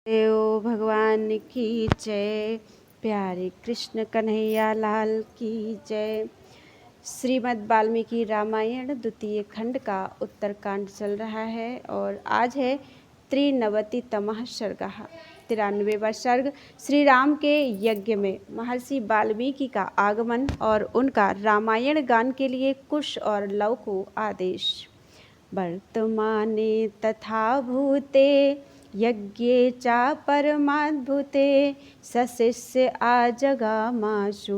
देव भगवान की जय। प्यारे कृष्ण कन्हैया लाल की जय। श्रीमद् वाल्मीकि रामायण द्वितीय खंड का उत्तरकांड चल रहा है और आज है त्रिनवतितमः सर्गः 93वां सर्ग। श्री राम के यज्ञ में महर्षि वाल्मीकि का आगमन और उनका रामायण गान के लिए कुश और लव को आदेश। वर्तमाने तथा भूते यज्ञे चा परमाद्भुते सशिष्य आजगामाशु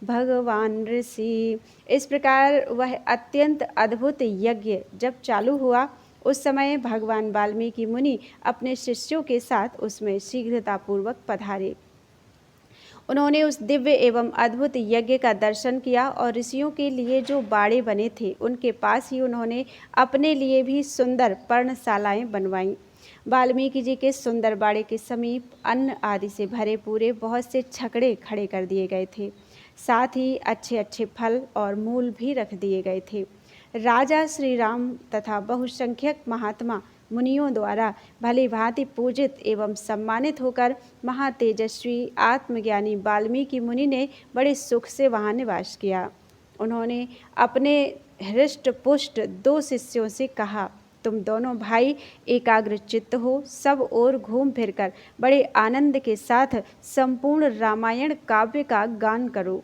भगवान ऋषि। इस प्रकार वह अत्यंत अद्भुत यज्ञ जब चालू हुआ उस समय भगवान वाल्मीकि मुनि अपने शिष्यों के साथ उसमें शीघ्रतापूर्वक पधारे। उन्होंने उस दिव्य एवं अद्भुत यज्ञ का दर्शन किया और ऋषियों के लिए जो बाड़े बने थे उनके पास ही उन्होंने अपने लिए भी सुंदर पर्णशालाएं बनवाईं। वाल्मीकि जी के सुंदर बाड़े के समीप अन्न आदि से भरे पूरे बहुत से छकड़े खड़े कर दिए गए थे। साथ ही अच्छे अच्छे फल और मूल भी रख दिए गए थे। राजा श्री राम तथा बहुसंख्यक महात्मा मुनियों द्वारा भली भांति पूजित एवं सम्मानित होकर महातेजस्वी आत्मज्ञानी वाल्मीकि मुनि ने बड़े सुख से वहाँ निवास किया। उन्होंने अपने हृष्ट पुष्ट 2 शिष्यों से कहा, तुम दोनों भाई एकाग्र चित्त हो, सब ओर घूम फिरकर बड़े आनंद के साथ संपूर्ण रामायण काव्य का गान करो।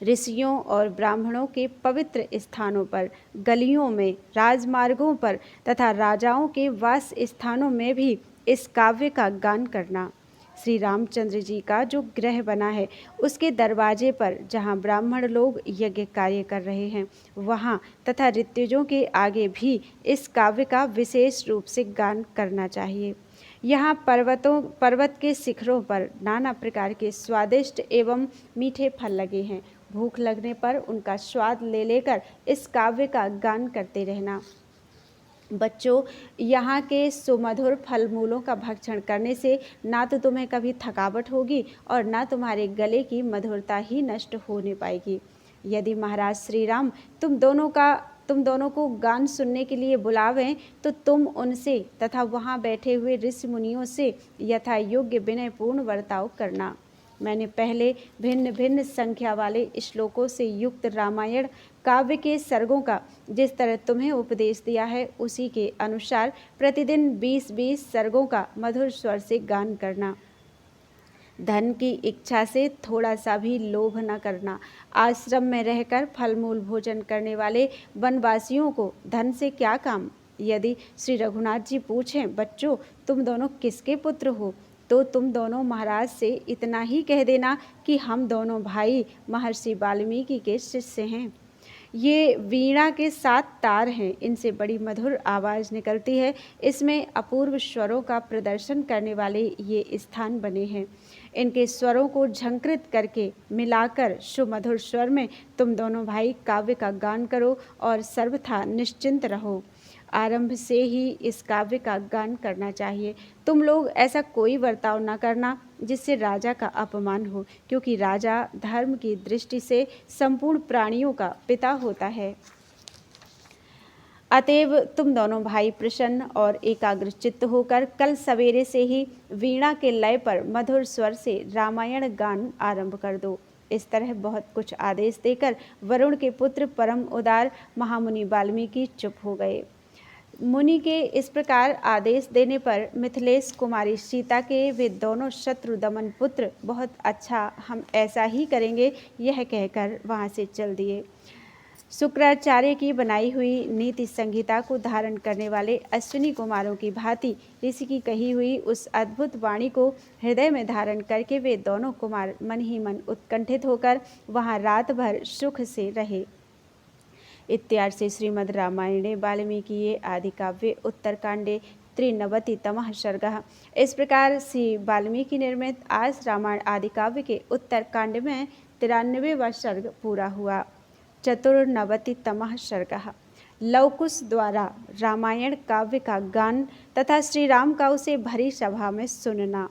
ऋषियों और ब्राह्मणों के पवित्र स्थानों पर, गलियों में, राजमार्गों पर तथा राजाओं के वास स्थानों में भी इस काव्य का गान करना। श्री रामचंद्र जी का जो गृह बना है उसके दरवाजे पर जहाँ ब्राह्मण लोग यज्ञ कार्य कर रहे हैं वहाँ तथा ऋत्विजों के आगे भी इस काव्य का विशेष रूप से गान करना चाहिए। यहाँ पर्वत के शिखरों पर नाना प्रकार के स्वादिष्ट एवं मीठे फल लगे हैं। भूख लगने पर उनका स्वाद ले लेकर इस काव्य का गान करते रहना। बच्चों, यहाँ के सुमधुर फल मूलों का भक्षण करने से ना तो तुम्हें कभी थकावट होगी और ना तुम्हारे गले की मधुरता ही नष्ट होने पाएगी। यदि महाराज श्री राम तुम दोनों को गान सुनने के लिए बुलावें तो तुम उनसे तथा वहाँ बैठे हुए ऋषि मुनियों से यथा योग्य विनयपूर्ण वर्ताव करना। मैंने पहले भिन्न भिन्न संख्या वाले श्लोकों से युक्त रामायण काव्य के सर्गों का जिस तरह तुम्हें उपदेश दिया है उसी के अनुसार प्रतिदिन 20-20 सर्गों का मधुर स्वर से गान करना। धन की इच्छा से थोड़ा सा भी लोभ न करना। आश्रम में रहकर फलमूल भोजन करने वाले वनवासियों को धन से क्या काम। यदि श्री रघुनाथ जी पूछें, बच्चों तुम दोनों किसके पुत्र हो, तो तुम दोनों महाराज से इतना ही कह देना कि हम दोनों भाई महर्षि वाल्मीकि के शिष्य हैं। ये वीणा के 7 तार हैं, इनसे बड़ी मधुर आवाज़ निकलती है। इसमें अपूर्व स्वरों का प्रदर्शन करने वाले ये स्थान बने हैं। इनके स्वरों को झंकृत करके मिलाकर सुमधुर स्वर में तुम दोनों भाई काव्य का गान करो और सर्वथा निश्चिंत रहो। आरंभ से ही इस काव्य का गान करना चाहिए। तुम लोग ऐसा कोई बर्ताव न करना जिससे राजा का अपमान हो, क्योंकि राजा धर्म की दृष्टि से संपूर्ण प्राणियों का पिता होता है। अतएव तुम दोनों भाई प्रसन्न और एकाग्र चित्त होकर कल सवेरे से ही वीणा के लय पर मधुर स्वर से रामायण गान आरंभ कर दो। इस तरह बहुत कुछ आदेश देकर वरुण के पुत्र परम उदार महामुनि वाल्मीकि चुप हो गए। मुनि के इस प्रकार आदेश देने पर मिथिलेश कुमारी सीता के वे दोनों शत्रु दमन पुत्र बहुत अच्छा, हम ऐसा ही करेंगे, यह कहकर वहाँ से चल दिए। शुक्राचार्य की बनाई हुई नीति संहिता को धारण करने वाले अश्विनी कुमारों की भांति ऋषि की कही हुई उस अद्भुत वाणी को हृदय में धारण करके वे दोनों कुमार मन ही मन उत्कंठित होकर वहाँ रात भर सुख से रहे। इत्यार्षे श्रीमद् रामायणे वाल्मीकि आदि काव्ये उत्तरकांडे त्रिनवतितमः सर्गः। इस प्रकार श्री वाल्मीकि निर्मित आज रामायण आदि काव्य के उत्तरकांड में 93वां सर्ग पूरा हुआ। चतुर्नवतितमः सर्गः। लवकुश द्वारा रामायण काव्य का गान तथा श्री राम का उसे भरी सभा में सुनना।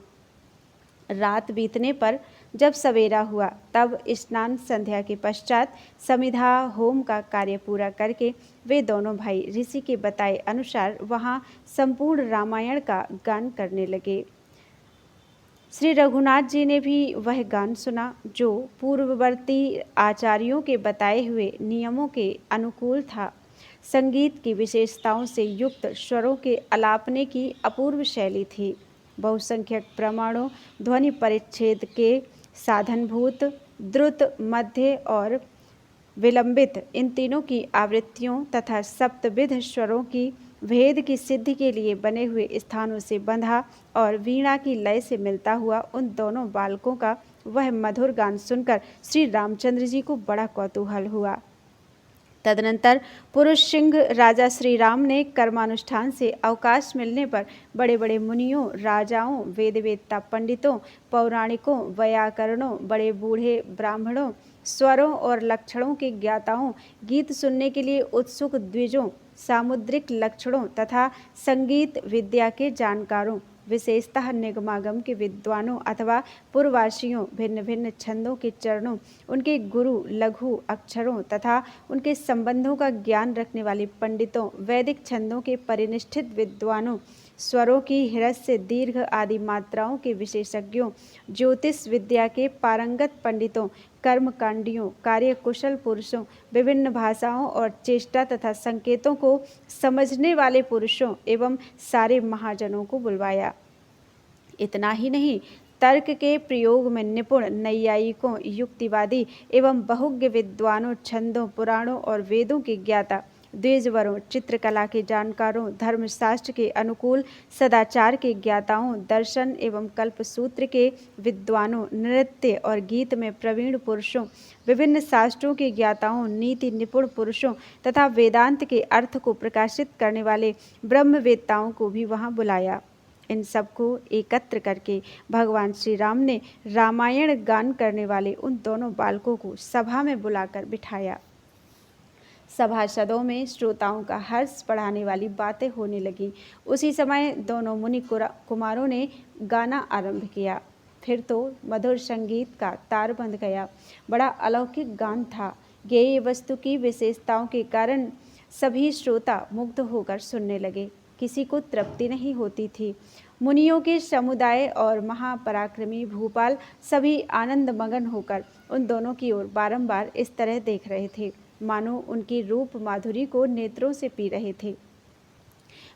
रात बीतने पर जब सवेरा हुआ तब स्नान संध्या के पश्चात समिधा होम का कार्य पूरा करके वे दोनों भाई ऋषि के बताए अनुसार वहाँ संपूर्ण रामायण का गान करने लगे। श्री रघुनाथ जी ने भी वह गान सुना जो पूर्ववर्ती आचार्यों के बताए हुए नियमों के अनुकूल था। संगीत की विशेषताओं से युक्त स्वरों के अलापने की अपूर्व शैली थी। बहुसंख्यक प्रमाणों, ध्वनि परिच्छेद के साधनभूत, द्रुत, मध्य और विलंबित इन तीनों की आवृत्तियों तथा सप्तविध स्वरों की भेद की सिद्धि के लिए बने हुए स्थानों से बंधा और वीणा की लय से मिलता हुआ उन दोनों बालकों का वह मधुर गान सुनकर श्री रामचंद्र जी को बड़ा कौतूहल हुआ। तदनंतर पुरुष सिंह राजा श्री राम ने कर्मानुष्ठान से अवकाश मिलने पर बड़े बड़े मुनियों, राजाओं, वेदवेत्ता पंडितों, पौराणिकों, वैयाकरणों, बड़े बूढ़े ब्राह्मणों, स्वरों और लक्षणों के ज्ञाताओं, गीत सुनने के लिए उत्सुक द्विजों, सामुद्रिक लक्षणों तथा संगीत विद्या के जानकारों, विशेषतः निगमागम के विद्वानों अथवा पूर्ववासियों, भिन्न भिन्न छंदों के चरणों, उनके गुरु, लघु अक्षरों तथा उनके संबंधों का ज्ञान रखने वाले पंडितों, वैदिक छंदों के परिनिष्ठित विद्वानों, स्वरों की ह्रस्व दीर्घ आदि मात्राओं के विशेषज्ञों, ज्योतिष विद्या के पारंगत पंडितों, कर्मकांडियों, कार्यकुशल पुरुषों, विभिन्न भाषाओं और चेष्टा तथा संकेतों को समझने वाले पुरुषों एवं सारे महाजनों को बुलवाया। इतना ही नहीं, तर्क के प्रयोग में निपुण नैयायिकों, युक्तिवादी एवं बहुज्ञ विद्वानों, छंदों, पुराणों और वेदों के ज्ञाता, द्विजवरों, चित्रकला के जानकारों, धर्मशास्त्र के अनुकूल सदाचार के ज्ञाताओं, दर्शन एवं कल्पसूत्र के विद्वानों, नृत्य और गीत में प्रवीण पुरुषों, विभिन्न शास्त्रों के ज्ञाताओं, नीति निपुण पुरुषों तथा वेदांत के अर्थ को प्रकाशित करने वाले ब्रह्मवेत्ताओं को भी वहाँ बुलाया। इन सबको एकत्र करके भगवान श्री राम ने रामायण गान करने वाले उन दोनों बालकों को सभा में बुलाकर बिठाया। सभासदों में श्रोताओं का हर्ष बढ़ाने वाली बातें होने लगी। उसी समय दोनों मुनि कुमारों ने गाना आरंभ किया। फिर तो मधुर संगीत का तार बंध गया। बड़ा अलौकिक गान था। गेय वस्तु की विशेषताओं के कारण सभी श्रोता मुग्ध होकर सुनने लगे। किसी को तृप्ति नहीं होती थी। मुनियों के समुदाय और महापराक्रमी भूपाल सभी आनंद मगन होकर उन दोनों की ओर बारंबार इस तरह देख रहे थे मानो उनकी रूप माधुरी को नेत्रों से पी रहे थे।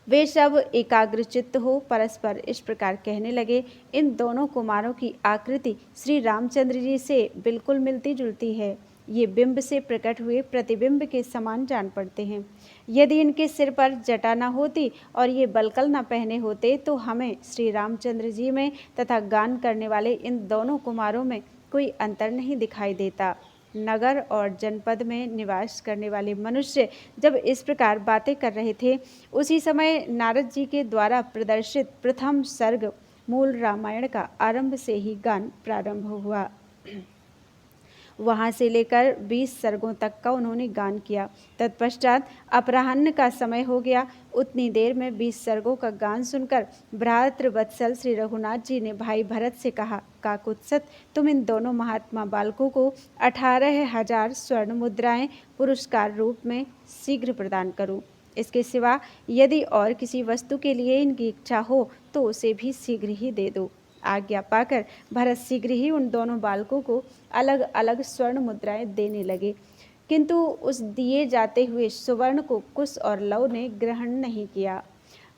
वे सब एकाग्रचित्त हो परस्पर इस प्रकार कहने लगे, इन दोनों कुमारों की आकृति श्री रामचंद्र जी से बिल्कुल मिलती जुलती है। ये बिंब से प्रकट हुए प्रतिबिंब के समान जान पड़ते हैं। यदि इनके सिर पर जटा न होती और ये बलकल न पहने होते तो हमें श्री रामचंद्र जी में तथा गान करने वाले इन दोनों कुमारों में कोई अंतर नहीं दिखाई देता। नगर और जनपद में निवास करने वाले मनुष्य जब इस प्रकार बातें कर रहे थे, उसी समय नारद जी के द्वारा प्रदर्शित प्रथम सर्ग मूल रामायण का आरंभ से ही गान प्रारंभ हुआ। वहाँ से लेकर 20 सर्गों तक का उन्होंने गान किया। तत्पश्चात अपराह्न का समय हो गया। उतनी देर में 20 सर्गों का गान सुनकर भ्रातृवत्सल श्री रघुनाथ जी ने भाई भरत से कहा, काकुत्सत, तुम इन दोनों महात्मा बालकों को 18,000 स्वर्ण मुद्राएं पुरस्कार रूप में शीघ्र प्रदान करो। इसके सिवा यदि और किसी वस्तु के लिए इनकी इच्छा हो तो उसे भी शीघ्र ही दे दो। आज्ञा पाकर भरत शीघ्र ही उन दोनों बालकों को अलग अलग स्वर्ण मुद्राएं देने लगे, किंतु उस दिए जाते हुए सुवर्ण को कुश और लव ने ग्रहण नहीं किया।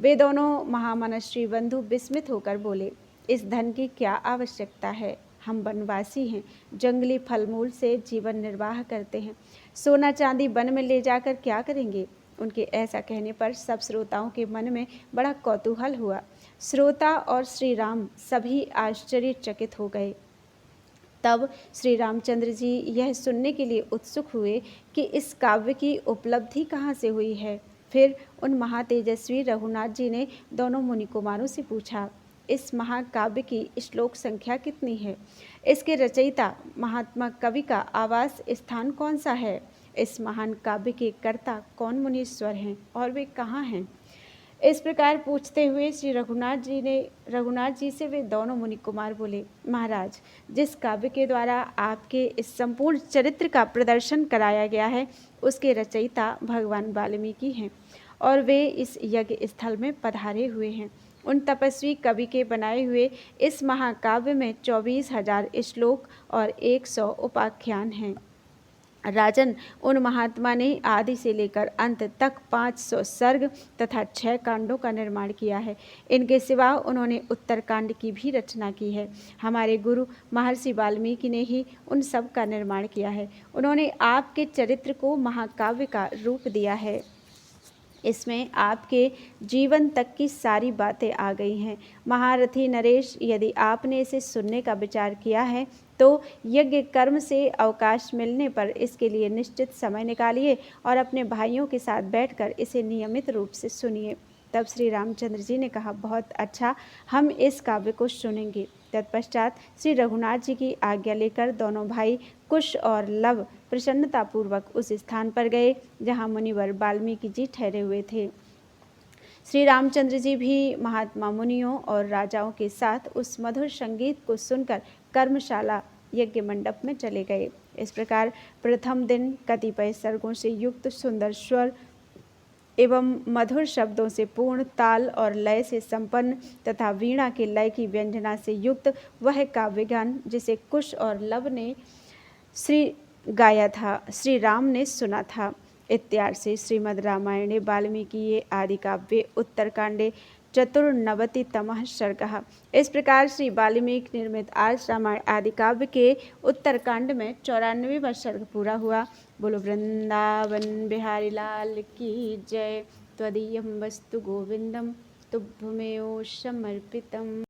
वे दोनों महामनस्वी बंधु विस्मित होकर बोले, इस धन की क्या आवश्यकता है? हम वनवासी हैं, जंगली फलमूल से जीवन निर्वाह करते हैं, सोना चांदी वन में ले जाकर क्या करेंगे? उनके ऐसा कहने पर सब श्रोताओं के मन में बड़ा कौतूहल हुआ। श्रोता और श्री राम सभी आश्चर्यचकित हो गए। तब श्री रामचंद्र जी यह सुनने के लिए उत्सुक हुए कि इस काव्य की उपलब्धि कहाँ से हुई है। फिर उन महातेजस्वी रघुनाथ जी ने दोनों मुनि कुमारों से पूछा, इस महाकाव्य की श्लोक संख्या कितनी है? इसके रचयिता महात्मा कवि का आवास स्थान कौन सा है? इस महान काव्य के कर्ता कौन मुनीश्वर हैं और वे कहाँ हैं? इस प्रकार पूछते हुए श्री रघुनाथ जी से वे दोनों मुनि कुमार बोले, महाराज, जिस काव्य के द्वारा आपके इस संपूर्ण चरित्र का प्रदर्शन कराया गया है उसके रचयिता भगवान वाल्मीकि हैं और वे इस यज्ञ स्थल में पधारे हुए हैं। उन तपस्वी कवि के बनाए हुए इस महाकाव्य में 24,000 श्लोक और 100 उपाख्यान हैं। राजन, उन महात्मा ने आदि से लेकर अंत तक 500 सर्ग तथा 6 कांडों का निर्माण किया है। इनके सिवा उन्होंने उत्तर कांड की भी रचना की है। हमारे गुरु महर्षि वाल्मीकि ने ही उन सब का निर्माण किया है। उन्होंने आपके चरित्र को महाकाव्य का रूप दिया है। इसमें आपके जीवन तक की सारी बातें आ गई हैं। महारथी नरेश, यदि आपने इसे सुनने का विचार किया है तो यज्ञ कर्म से अवकाश मिलने पर इसके लिए निश्चित समय निकालिए और अपने भाइयों के साथ बैठकर इसे नियमित रूप से सुनिए। तब श्री रामचंद्र जी ने कहा, बहुत अच्छा, हम इस काव्य को सुनेंगे। तत्पश्चात श्री रघुनाथ जी की आज्ञा लेकर दोनों भाई कुश और लव प्रसन्नतापूर्वक उस स्थान पर गए जहाँ मुनिवर वाल्मीकि जी ठहरे हुए थे। श्री रामचंद्र जी भी महात्मा मुनियों और राजाओं के साथ उस मधुर संगीत को सुनकर कर्मशाला यज्ञ मंडप में चले गए। इस प्रकार प्रथम दिन कतिपय सर्गों से युक्त सुंदर स्वर एवं मधुर शब्दों से पूर्ण, ताल और लय से संपन्न तथा वीणा के लय की व्यंजना से युक्त वह काव्यगान जिसे कुश और लव ने गाया था, श्री राम ने सुना था। इत्यार्षे श्रीमद् रामायणे वाल्मीकि आदि काव्ये उत्तरकांडे चतुर्नवतितमः सर्गः। इस प्रकार श्री वाल्मीकि निर्मित आर्ष रामायण आदि काव्य के उत्तरकांड में 94वां सर्ग पूरा हुआ। बोलो वृंदावन बिहारी लाल की जय। त्वदीयं वस्तु गोविंदम तुभ्यमेव समर्पितम्।